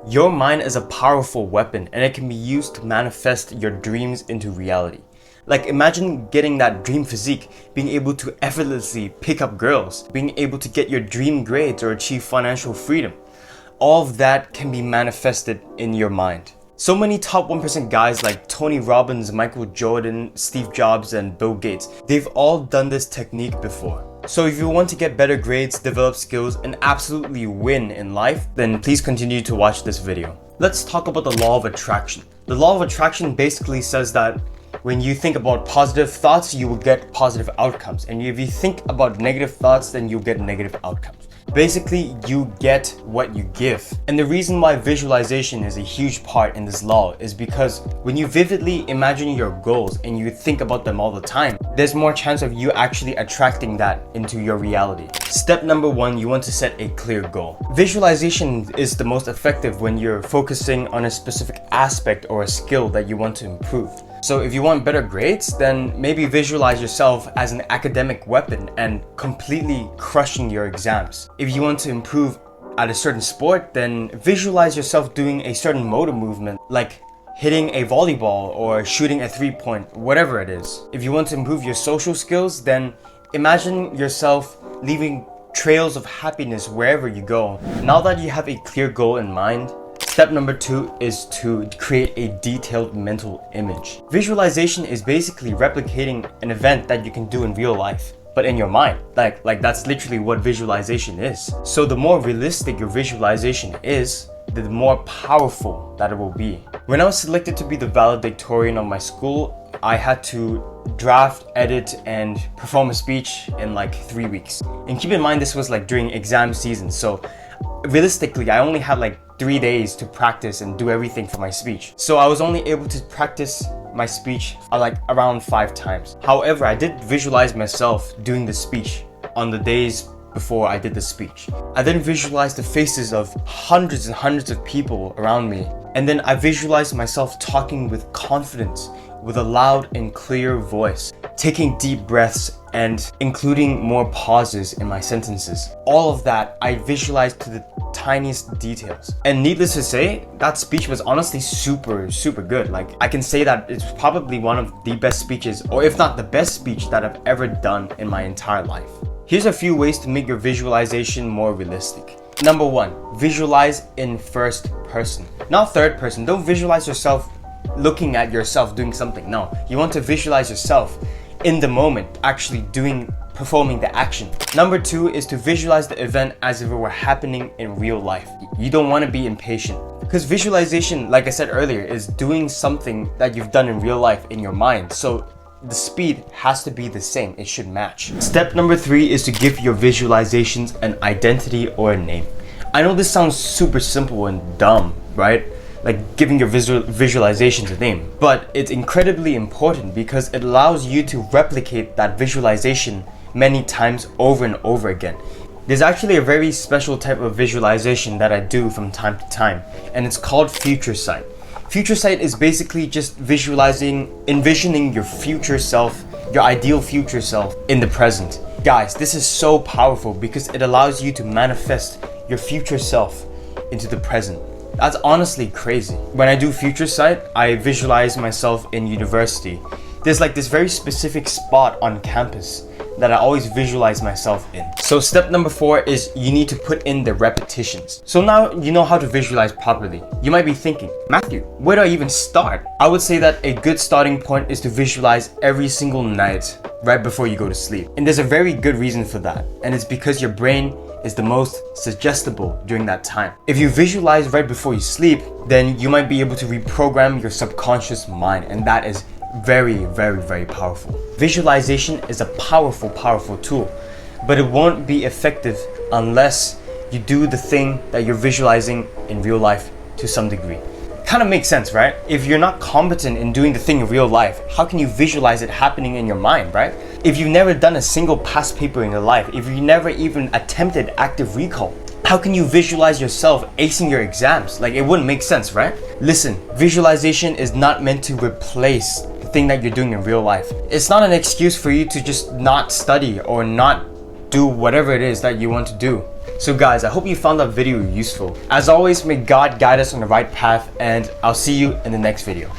Your mind is a powerful weapon and it can be used to manifest your dreams into reality. Like imagine getting that dream physique, being able to effortlessly pick up girls, being able to get your dream grades or achieve financial freedom. All of that can be manifested in your mind. So many top 1% guys like Tony Robbins, Michael Jordan, Steve Jobs, and Bill Gates, they've all done this technique before. So if you want to get better grades, develop skills, and absolutely win in life, then please continue to watch this video. Let's talk about the law of attraction. The law of attraction basically says that when you think about positive thoughts, you will get positive outcomes. And if you think about negative thoughts, then you'll get negative outcomes. Basically, you get what you give. And the reason why visualization is a huge part in this law is because when you vividly imagine your goals and you think about them all the time, there's more chance of you actually attracting that into your reality. Step number 1, you want to set a clear goal. Visualization is the most effective when you're focusing on a specific aspect or a skill that you want to improve. So if you want better grades, then maybe visualize yourself as an academic weapon and completely crushing your exams. If you want to improve at a certain sport, then visualize yourself doing a certain motor movement, like hitting a volleyball or shooting a 3-point, whatever it is. If you want to improve your social skills, then imagine yourself leaving trails of happiness wherever you go. Now that you have a clear goal in mind, step number 2 is to create a detailed mental image. Visualization is basically replicating an event that you can do in real life, but in your mind. Like that's literally what visualization is. So the more realistic your visualization is, the more powerful that it will be. When I was selected to be the valedictorian of my school, I had to draft, edit, and perform a speech in like 3 weeks. And keep in mind, this was like during exam season, so realistically, I only had like 3 days to practice and do everything for my speech. So I was only able to practice my speech like around 5 times. However, I did visualize myself doing the speech on the days before I did the speech. I then visualized the faces of hundreds and hundreds of people around me. And then I visualized myself talking with confidence, with a loud and clear voice, taking deep breaths and including more pauses in my sentences. All of that I visualized to the tiniest details. And needless to say, that speech was honestly super good. Like I can say that it's probably one of the best speeches, or if not the best speech that I've ever done in my entire life. Here's a few ways to make your visualization more realistic. Number 1, visualize in first person, not third person. Don't visualize yourself looking at yourself doing something. No, you want to visualize yourself in the moment, actually performing the action. Number 2 is to visualize the event as if it were happening in real life. You don't want to be impatient, because visualization, like I said earlier, is doing something that you've done in real life in your mind. So the speed has to be the same. It should match. Step number 3 is to give your visualizations an identity or a name. I know this sounds super simple and dumb, right? Like giving your visualizations a name. But it's incredibly important because it allows you to replicate that visualization many times over and over again. There's actually a very special type of visualization that I do from time to time, and it's called future sight. Future sight is basically just envisioning your future self, your ideal future self in the present. Guys, this is so powerful because it allows you to manifest your future self into the present. That's honestly crazy. When I do future sight, I visualize myself in university. There's like this very specific spot on campus that I always visualize myself in. So step number 4 is you need to put in the repetitions. So now you know how to visualize properly. You might be thinking, Matthew, where do I even start? I would say that a good starting point is to visualize every single night right before you go to sleep. And there's a very good reason for that. And it's because your brain is the most suggestible during that time. If you visualize right before you sleep, then you might be able to reprogram your subconscious mind, and that is very powerful. Visualization is a powerful tool, but it won't be effective unless you do the thing that you're visualizing in real life to some degree. Kind of makes sense, right? If you're not competent in doing the thing in real life, how can you visualize it happening in your mind, right? If you've never done a single past paper in your life, if you never even attempted active recall, how can you visualize yourself acing your exams? Like, it wouldn't make sense, right? Listen, visualization is not meant to replace the thing that you're doing in real life. It's not an excuse for you to just not study or not do whatever it is that you want to do. So guys, I hope you found that video useful. As always, may God guide us on the right path, and I'll see you in the next video.